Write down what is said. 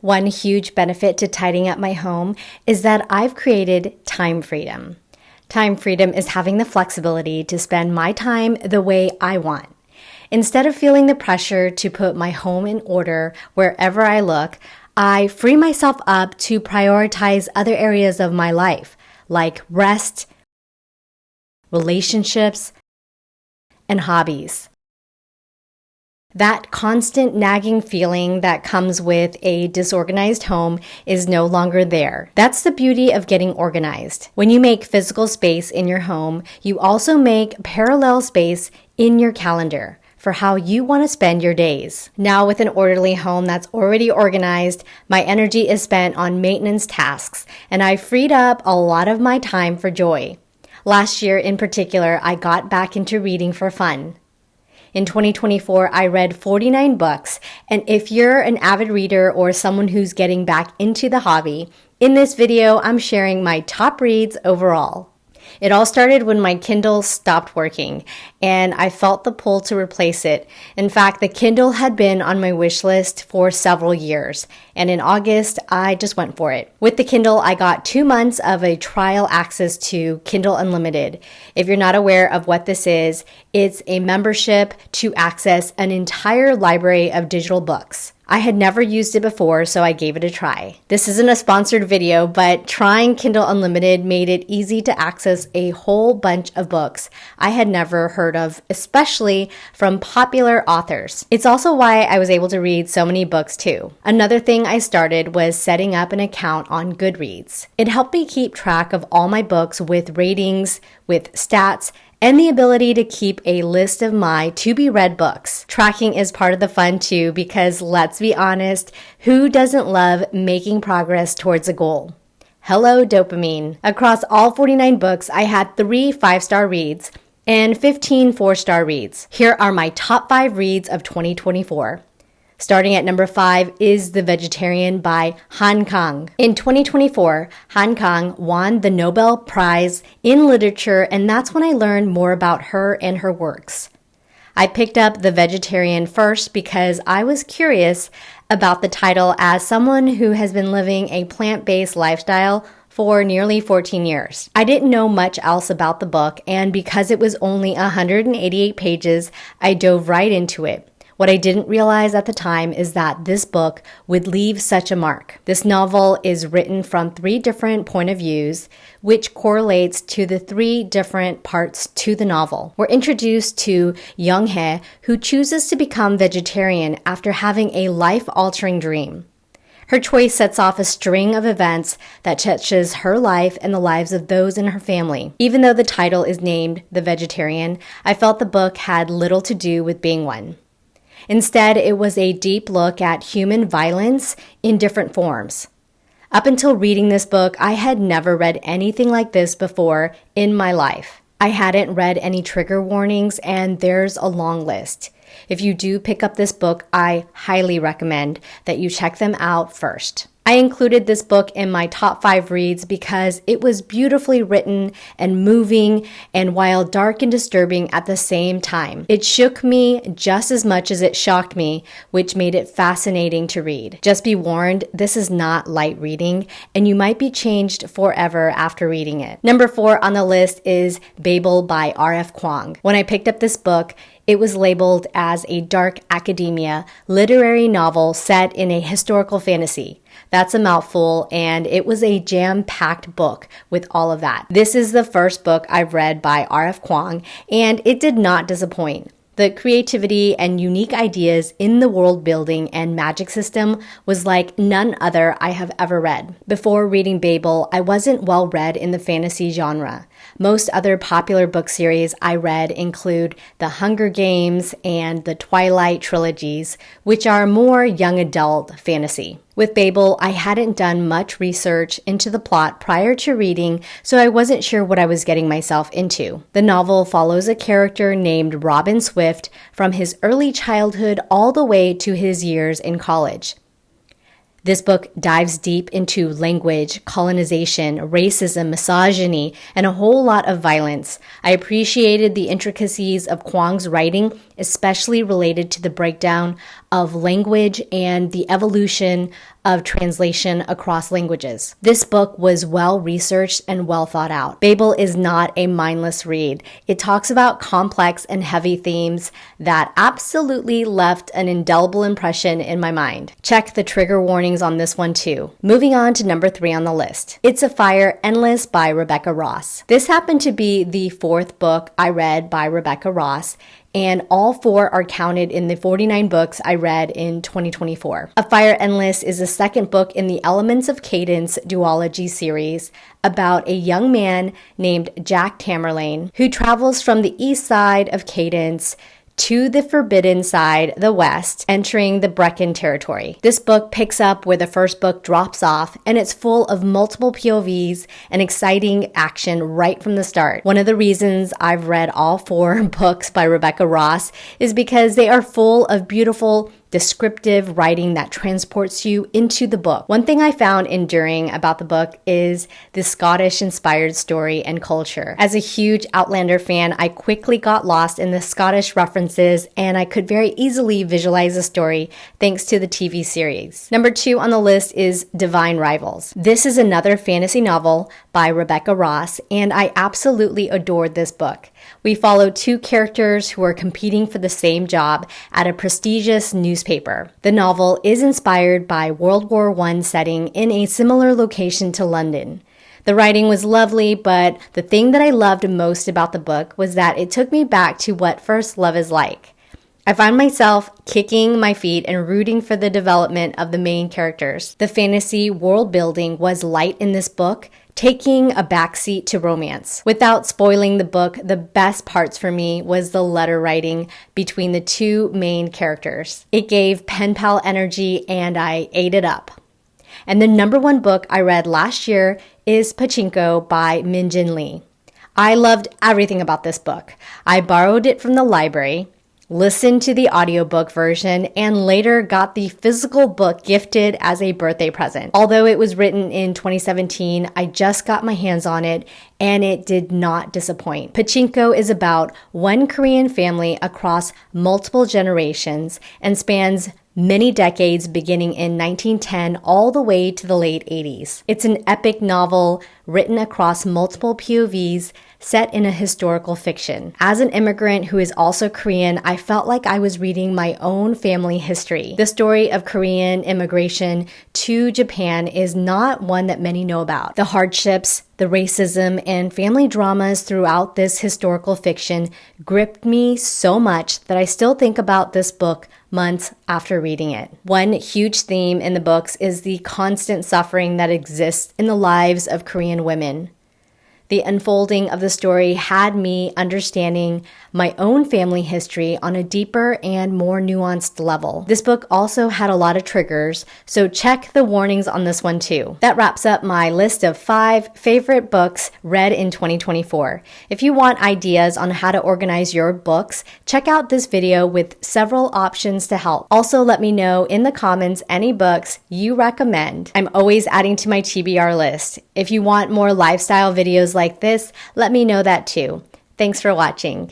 One huge benefit to tidying up my home is that I've created time freedom. Time freedom is having the flexibility to spend my time the way I want. Instead of feeling the pressure to put my home in order wherever I look, I free myself up to prioritize other areas of my life, like rest, relationships, and hobbies. That constant nagging feeling that comes with a disorganized home is no longer there. That's the beauty of getting organized. When you make physical space in your home, you also make parallel space in your calendar for how you want to spend your days. Now, with an orderly home that's already organized, my energy is spent on maintenance tasks, and I freed up a lot of my time for joy. Last year in particular, I got back into reading for fun. In 2024, I read 49 books, and if you're an avid reader or someone who's getting back into the hobby, in this video, I'm sharing my top reads overall. It all started when my Kindle stopped working, and I felt the pull to replace it. In fact, the Kindle had been on my wish list for several years, and in August, I just went for it. With the Kindle, I got 2 months of a trial access to Kindle Unlimited. If you're not aware of what this is, it's a membership to access an entire library of digital books. I had never used it before, so I gave it a try. This isn't a sponsored video, but trying Kindle Unlimited made it easy to access a whole bunch of books I had never heard of, especially from popular authors. It's also why I was able to read so many books too. Another thing I started was setting up an account on Goodreads. It helped me keep track of all my books with ratings, with stats, and the ability to keep a list of my to-be-read books. Tracking is part of the fun too, because let's be honest, who doesn't love making progress towards a goal? Hello, dopamine. Across all 49 books, I had 3 5-star reads and 15 4-star reads. Here are my top 5 reads of 2024. Starting at number 5 is The Vegetarian by Han Kang. In 2024, Han Kang won the Nobel Prize in Literature, and that's when I learned more about her and her works. I picked up The Vegetarian first because I was curious about the title as someone who has been living a plant-based lifestyle for nearly 14 years. I didn't know much else about the book, and because it was only 188 pages, I dove right into it. What I didn't realize at the time is that this book would leave such a mark. This novel is written from 3 different point of views, which correlates to the 3 different parts to the novel. We're introduced to Young Hye, who chooses to become vegetarian after having a life-altering dream. Her choice sets off a string of events that touches her life and the lives of those in her family. Even though the title is named The Vegetarian, I felt the book had little to do with being one. Instead, it was a deep look at human violence in different forms. Up until reading this book, I had never read anything like this before in my life. I hadn't read any trigger warnings, and there's a long list. If you do pick up this book, I highly recommend that you check them out first. I included this book in my top 5 reads because it was beautifully written and moving, and while dark and disturbing at the same time. It shook me just as much as it shocked me, which made it fascinating to read. Just be warned, this is not light reading, and you might be changed forever after reading it. Number 4 on the list is Babel by R.F. Kuang. When I picked up this book, it was labeled as a dark academia literary novel set in a historical fantasy. That's a mouthful, and it was a jam-packed book with all of that. This is the first book I've read by R.F. Kuang, and it did not disappoint. The creativity and unique ideas in the world building and magic system was like none other I have ever read. Before reading Babel, I wasn't well read in the fantasy genre. Most other popular book series I read include The Hunger Games and the Twilight trilogies, which are more young adult fantasy. With Babel, I hadn't done much research into the plot prior to reading, so I wasn't sure what I was getting myself into. The novel follows a character named Robin Swift from his early childhood all the way to his years in college. This book dives deep into language, colonization, racism, misogyny, and a whole lot of violence. I appreciated the intricacies of Kuang's writing, especially related to the breakdown of language and the evolution of translation across languages. This book was well researched and well thought out. Babel is not a mindless read. It talks about complex and heavy themes that absolutely left an indelible impression in my mind. Check the trigger warnings on this one too. Moving on to number 3 on the list. It's a Fire, Endless by Rebecca Ross. This happened to be the 4th book I read by Rebecca Ross, and all 4 are counted in the 49 books I read in 2024. A Fire Endless is the 2nd book in the Elements of Cadence duology series about a young man named Jack Tamerlane who travels from the east side of Cadence to the forbidden side, the west, entering the Brecon territory. This book picks up where the first book drops off, and it's full of multiple POVs and exciting action right from the start. One of the reasons I've read all 4 books by Rebecca Ross is because they are full of beautiful, descriptive writing that transports you into the book. One thing I found enduring about the book is the Scottish-inspired story and culture. As a huge Outlander fan, I quickly got lost in the Scottish references, and I could very easily visualize the story thanks to the TV series. Number 2 on the list is Divine Rivals. This is another fantasy novel by Rebecca Ross, and I absolutely adored this book. We follow 2 characters who are competing for the same job at a prestigious newspaper. The novel is inspired by World War I setting in a similar location to London. The writing was lovely, but the thing that I loved most about the book was that it took me back to what first love is like. I find myself kicking my feet and rooting for the development of the main characters. The fantasy world building was light in this book, taking a backseat to romance. Without spoiling the book, the best parts for me was the letter writing between the 2 main characters. It gave pen pal energy, and I ate it up. And the number 1 book I read last year is Pachinko by Min Jin Lee. I loved everything about this book. I borrowed it from the library, listened to the audiobook version, and later got the physical book gifted as a birthday present. Although it was written in 2017, I just got my hands on it, and it did not disappoint. Pachinko is about one Korean family across multiple generations and spans many decades beginning in 1910 all the way to the late 80s. It's an epic novel written across multiple POVs set in a historical fiction. As an immigrant who is also Korean, I felt like I was reading my own family history. The story of Korean immigration to Japan is not one that many know about. The hardships, the racism, and family dramas throughout this historical fiction gripped me so much that I still think about this book months after reading it. One huge theme in the books is the constant suffering that exists in the lives of Korean women. The unfolding of the story had me understanding my own family history on a deeper and more nuanced level. This book also had a lot of triggers, so check the warnings on this one too. That wraps up my list of 5 favorite books read in 2024. If you want ideas on how to organize your books, check out this video with several options to help. Also, let me know in the comments any books you recommend. I'm always adding to my TBR list. If you want more lifestyle videos like this, let me know that too. Thanks for watching.